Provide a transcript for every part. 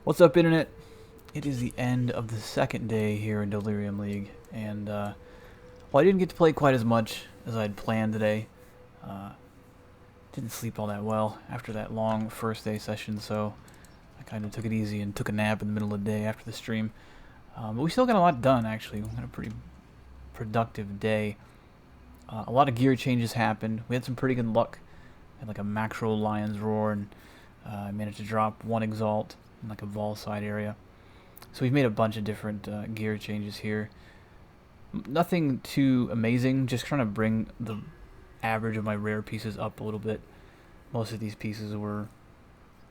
What's up, Internet? It is the end of the second day here in Delirium League, and well, I didn't get to play quite as much as I had planned today. Uh, didn't sleep all that well after that long first day session, so I kind of took it easy and took a nap in the middle of the day after the stream. But we still got a lot done, actually. We had a pretty productive day. A lot of gear changes happened. We had some pretty good luck. Had like a macro lion's roar, and I managed to drop one exalt in like a Vol side area. So we've made a bunch of different gear changes here. Nothing too amazing, just trying to bring the average of my rare pieces up a little bit. Most of these pieces were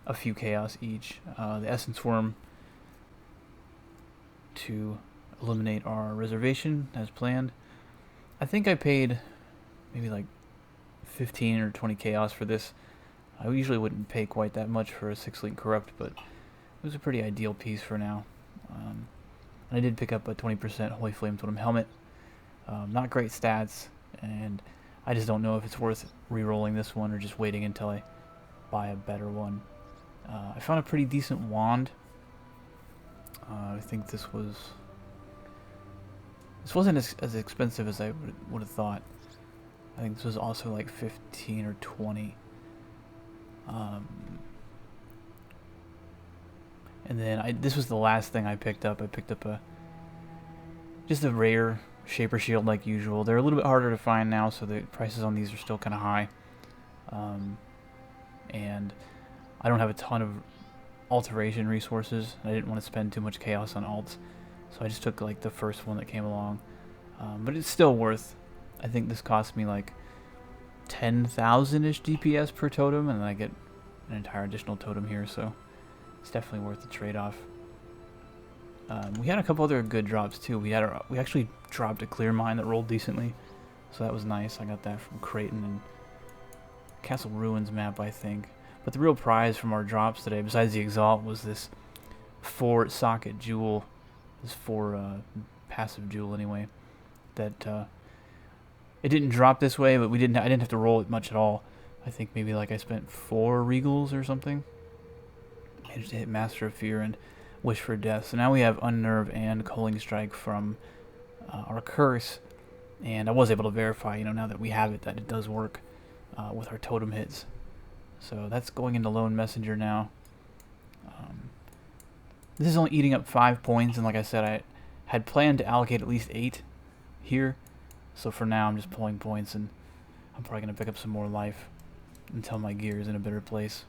a few chaos each. The Essence Worm to eliminate our reservation as planned. I think I paid maybe like 15 or 20 chaos for this. I usually wouldn't pay quite that much for a 6-link corrupt, but it was a pretty ideal piece for now. And I did pick up a 20% Holy Flame Totem helmet. Not great stats, and I just don't know if it's worth re-rolling this one or just waiting until I buy a better one. I found a pretty decent wand. I think this wasn't as expensive as I would have thought. I think this was also like 15 or 20. And then this was the last thing I picked up. I picked up just a rare Shaper Shield like usual. They're a little bit harder to find now, so the prices on these are still kind of high. And I don't have a ton of alteration resources. I didn't want to spend too much chaos on alts, so I just took like the first one that came along. But it's still worth. I think this cost me like 10,000-ish DPS per totem, and then I get an entire additional totem here, so it's definitely worth the trade-off. We had a couple other good drops too. We actually dropped a clear mine that rolled decently, so that was nice. I got that from Creighton and Castle Ruins map, I think. But the real prize from our drops today, besides the Exalt, was this 4 socket jewel, this 4 passive jewel anyway. That it didn't drop this way, but I didn't have to roll it much at all. I think maybe like I spent 4 regals or something. Managed to hit Master of Fear and Wish for Death. So now we have Unnerve and Culling Strike from our curse, and I was able to verify, now that we have it, that it does work with our totem hits. So that's going into Lone Messenger now. This is only eating up 5 points, and like I said, I had planned to allocate at least 8 here. So for now, I'm just pulling points, and I'm probably going to pick up some more life until my gear is in a better place.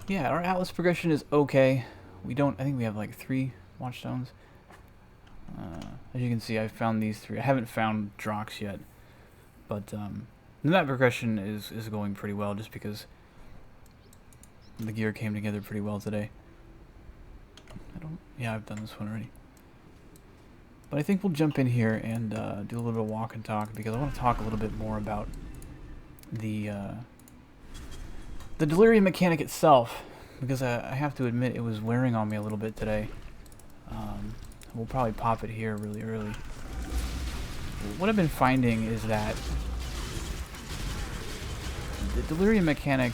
Yeah, our Atlas progression is okay. I think we have like 3 Watchstones. As you can see, I found these 3. I haven't found Drox yet, but the map progression is going pretty well, just because the gear came together pretty well today. Yeah, I've done this one already. But I think we'll jump in here and do a little bit of walk and talk, because I want to talk a little bit more about the Delirium mechanic itself, because I have to admit it was wearing on me a little bit today. We'll probably pop it here really early. What I've been finding is that the Delirium mechanic,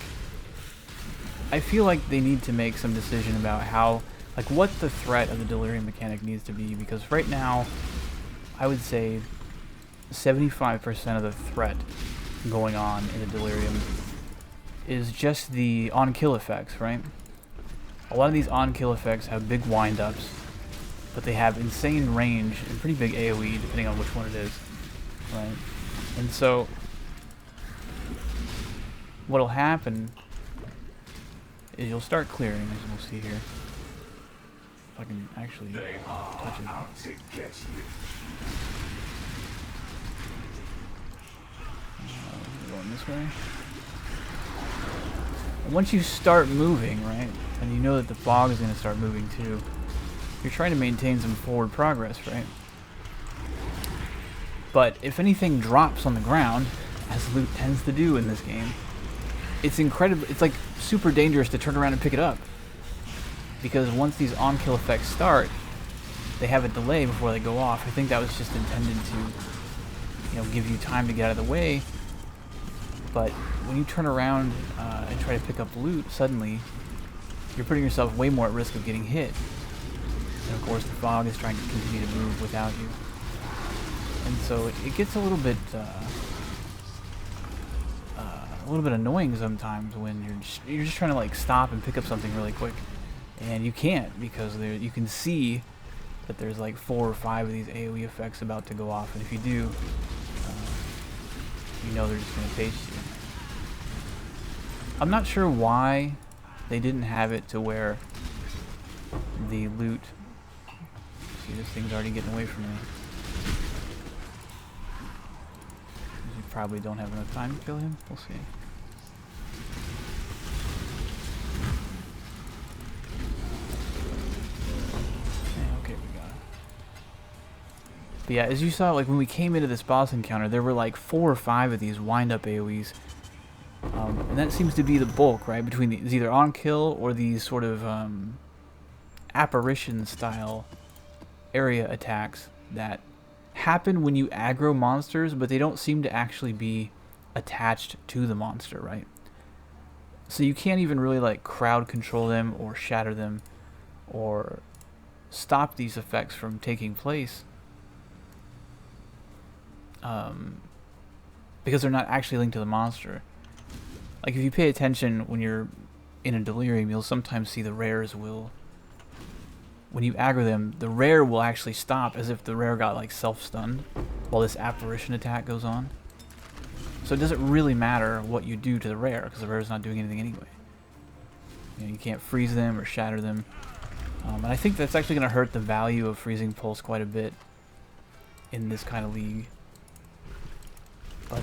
I feel like they need to make some decision about what the threat of the Delirium mechanic needs to be, because right now, I would say 75% of the threat going on in the Delirium is just the on-kill effects, right? A lot of these on-kill effects have big wind-ups, but they have insane range and pretty big AoE, depending on which one it is, right? And so, what'll happen is you'll start clearing, as we'll see here. If I can actually touch it. Going this way. And once you start moving, right, and you know that the fog is going to start moving too, you're trying to maintain some forward progress, right? But if anything drops on the ground, as loot tends to do in this game, it's like super dangerous to turn around and pick it up. Because once these on-kill effects start, they have a delay before they go off. I think that was just intended to, give you time to get out of the way But when you turn around and try to pick up loot, suddenly you're putting yourself way more at risk of getting hit. And of course the fog is trying to continue to move without you. And so it gets a little bit annoying sometimes when you're just trying to like stop and pick up something really quick, and you can't because you can see that there's like 4 or 5 of these AoE effects about to go off, and if you do, you know they're just going to taste you. I'm not sure why they didn't have it to where the loot... See, this thing's already getting away from me. You probably don't have enough time to kill him. We'll see. Okay, we got it. But yeah, as you saw, like when we came into this boss encounter, there were like 4 or 5 of these wind-up AoEs. And that seems to be the bulk, right? Between it's either on kill or these sort of apparition-style area attacks that happen when you aggro monsters, but they don't seem to actually be attached to the monster, right? So you can't even really like crowd control them or shatter them or stop these effects from taking place because they're not actually linked to the monster. Like if you pay attention when you're in a delirium, you'll sometimes see the rares will, when you aggro them, the rare will actually stop as if the rare got like self-stunned while this apparition attack goes on. So it doesn't really matter what you do to the rare because the rare is not doing anything anyway. You know, you can't freeze them or shatter them. And I think that's actually going to hurt the value of freezing pulse quite a bit in this kind of league. But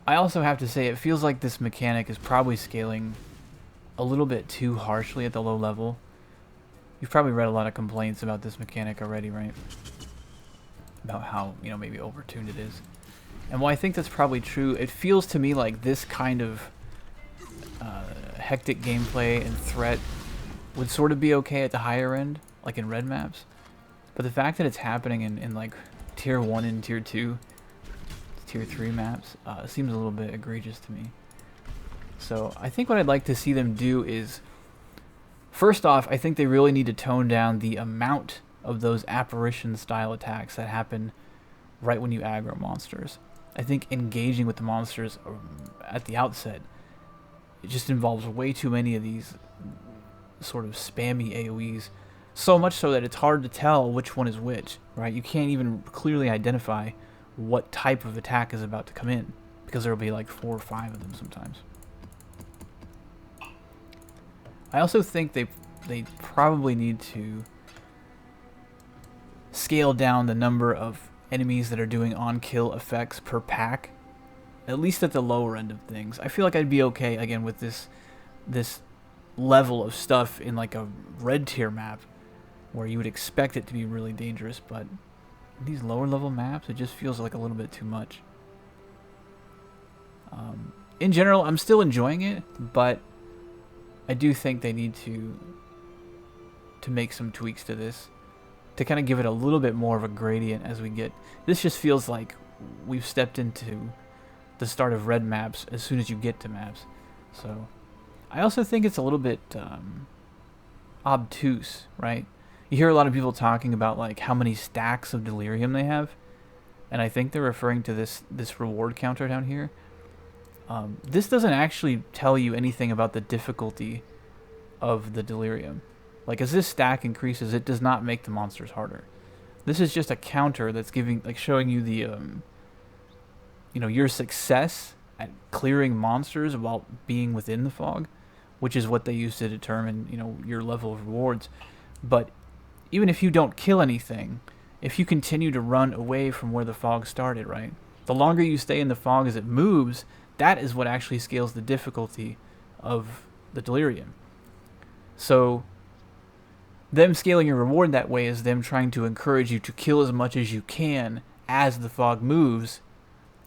I also have to say it feels like this mechanic is probably scaling a little bit too harshly at the low level. You've probably read a lot of complaints about this mechanic already, right? About how, you know, maybe overtuned it is. And while I think that's probably true, it feels to me like this kind of hectic gameplay and threat would sort of be okay at the higher end, like in red maps. But the fact that it's happening in like tier 1 and tier 2, tier 3 maps, seems a little bit egregious to me. So I think what I'd like to see them do is, first off, I think they really need to tone down the amount of those apparition style attacks that happen right when you aggro monsters. I think engaging with the monsters at the outset, it just involves way too many of these sort of spammy AoEs, so much so that it's hard to tell which one is which, right? You can't even clearly identify what type of attack is about to come in because there will be like 4 or 5 of them sometimes. I also think they probably need to scale down the number of enemies that are doing on-kill effects per pack, at least at the lower end of things. I feel like I'd be okay again with this level of stuff in like a red tier map where you would expect it to be really dangerous, but these lower level maps, it just feels like a little bit too much. In general, I'm still enjoying it, but I do think they need to make some tweaks to this to kind of give it a little bit more of a gradient as we get. This just feels like we've stepped into the start of red maps as soon as you get to maps. So I also think it's a little bit obtuse, right? You hear a lot of people talking about like how many stacks of delirium they have, and I think they're referring to this reward counter down here. This doesn't actually tell you anything about the difficulty of the delirium. Like as this stack increases, it does not make the monsters harder. This is just a counter that's showing you the your success at clearing monsters while being within the fog, which is what they use to determine your level of rewards. But even if you don't kill anything, if you continue to run away from where the fog started, right? The longer you stay in the fog as it moves, that is what actually scales the difficulty of the delirium. So them scaling your reward that way is them trying to encourage you to kill as much as you can as the fog moves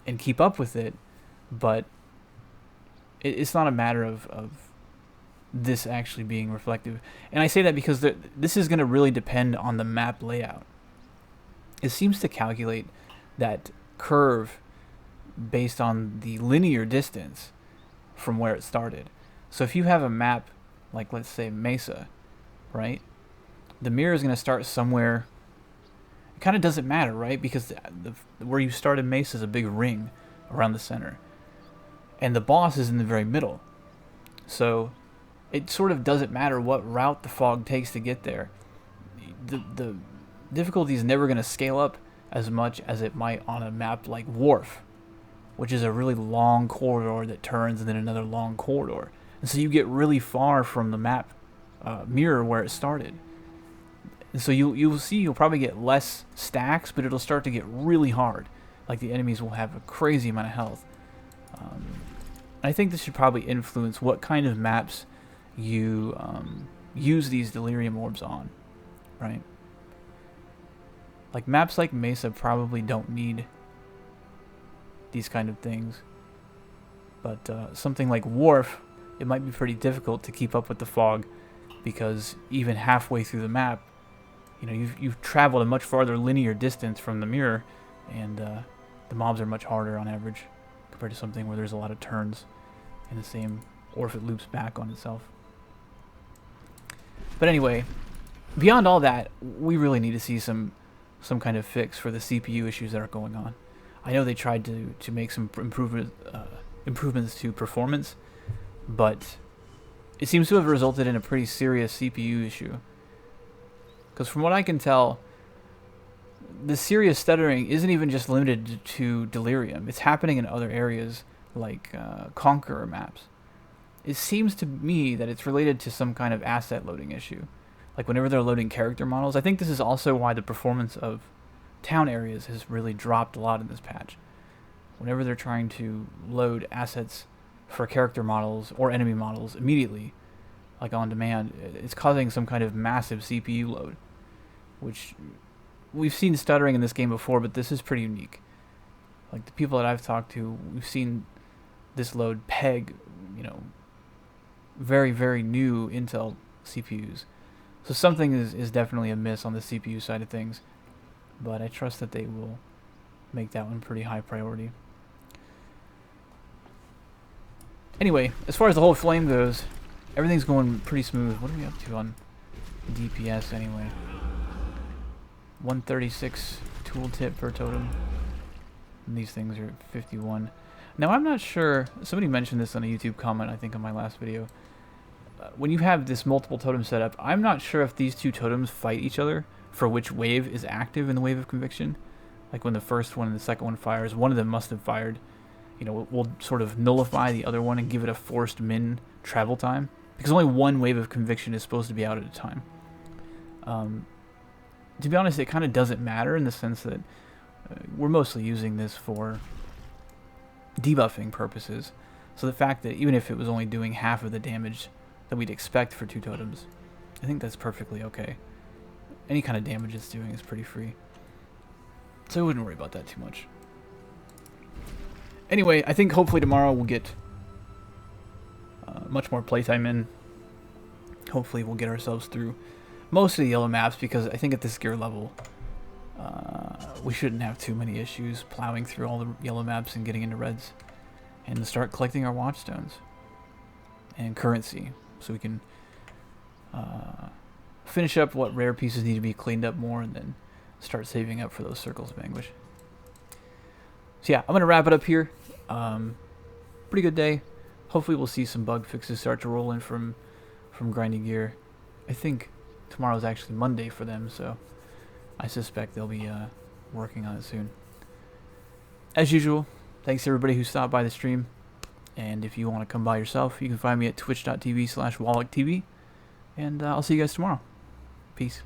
and keep up with it, but it's not a matter of this actually being reflective. And I say that because this is going to really depend on the map layout. It seems to calculate that curve based on the linear distance from where it started. So if you have a map, like let's say Mesa, right? The mirror is going to start somewhere. It kind of doesn't matter, right? Because where you started Mesa is a big ring around the center. And the boss is in the very middle. So it sort of doesn't matter what route the fog takes to get there. The difficulty is never going to scale up as much as it might on a map like Wharf, which is a really long corridor that turns and then another long corridor. And so you get really far from the map mirror where it started. And so you'll probably get less stacks, but it'll start to get really hard. Like the enemies will have a crazy amount of health. I think this should probably influence what kind of maps you use these Delirium orbs on, right? Like maps like Mesa probably don't need these kind of things. But something like Wharf, it might be pretty difficult to keep up with the fog, because even halfway through the map, you know, you've traveled a much farther linear distance from the mirror, and the mobs are much harder on average compared to something where there's a lot of turns in the same, or if it loops back on itself. But anyway, beyond all that, we really need to see some kind of fix for the CPU issues that are going on. I know they tried to make some improvements to performance, but it seems to have resulted in a pretty serious CPU issue. Because from what I can tell, the serious stuttering isn't even just limited to Delirium. It's happening in other areas like Conqueror maps. It seems to me that it's related to some kind of asset loading issue. Like whenever they're loading character models, I think this is also why the performance of town areas has really dropped a lot in this patch. Whenever they're trying to load assets for character models or enemy models immediately, like on demand, it's causing some kind of massive CPU load, which we've seen stuttering in this game before, but this is pretty unique. Like the people that I've talked to, we've seen this load peg, you know, very, very new Intel CPUs. So something is definitely amiss on the CPU side of things, but I trust that they will make that one pretty high priority. Anyway, as far as the Holy Flame goes, everything's going pretty smooth. What are we up to on DPS anyway? 136 tooltip per totem. And these things are at 51. Now I'm not sure, somebody mentioned this on a YouTube comment, I think on my last video. When you have this multiple totem setup, I'm not sure if these two totems fight each other for which wave is active in the Wave of Conviction. Like when the first one and the second one fires, one of them must have fired. You know, we'll sort of nullify the other one and give it a forced min travel time, because only one Wave of Conviction is supposed to be out at a time. To be honest, it kind of doesn't matter in the sense that we're mostly using this for debuffing purposes. So the fact that even if it was only doing half of the damage that we'd expect for two totems, I think that's perfectly okay. Any kind of damage it's doing is pretty free, so I wouldn't worry about that too much. Anyway, I think hopefully tomorrow we'll get much more playtime in. Hopefully we'll get ourselves through most of the yellow maps, because I think at this gear level we shouldn't have too many issues plowing through all the yellow maps and getting into reds, and start collecting our watchstones and currency so we can finish up what rare pieces need to be cleaned up more, and then start saving up for those circles of anguish. So yeah, I'm going to wrap it up here. Pretty good day. Hopefully we'll see some bug fixes start to roll in from grinding gear. I think tomorrow's actually Monday for them, so I suspect they'll be working on it soon. As usual, thanks to everybody who stopped by the stream. And if you want to come by yourself, you can find me at twitch.tv/WallachTV. And I'll see you guys tomorrow. Peace.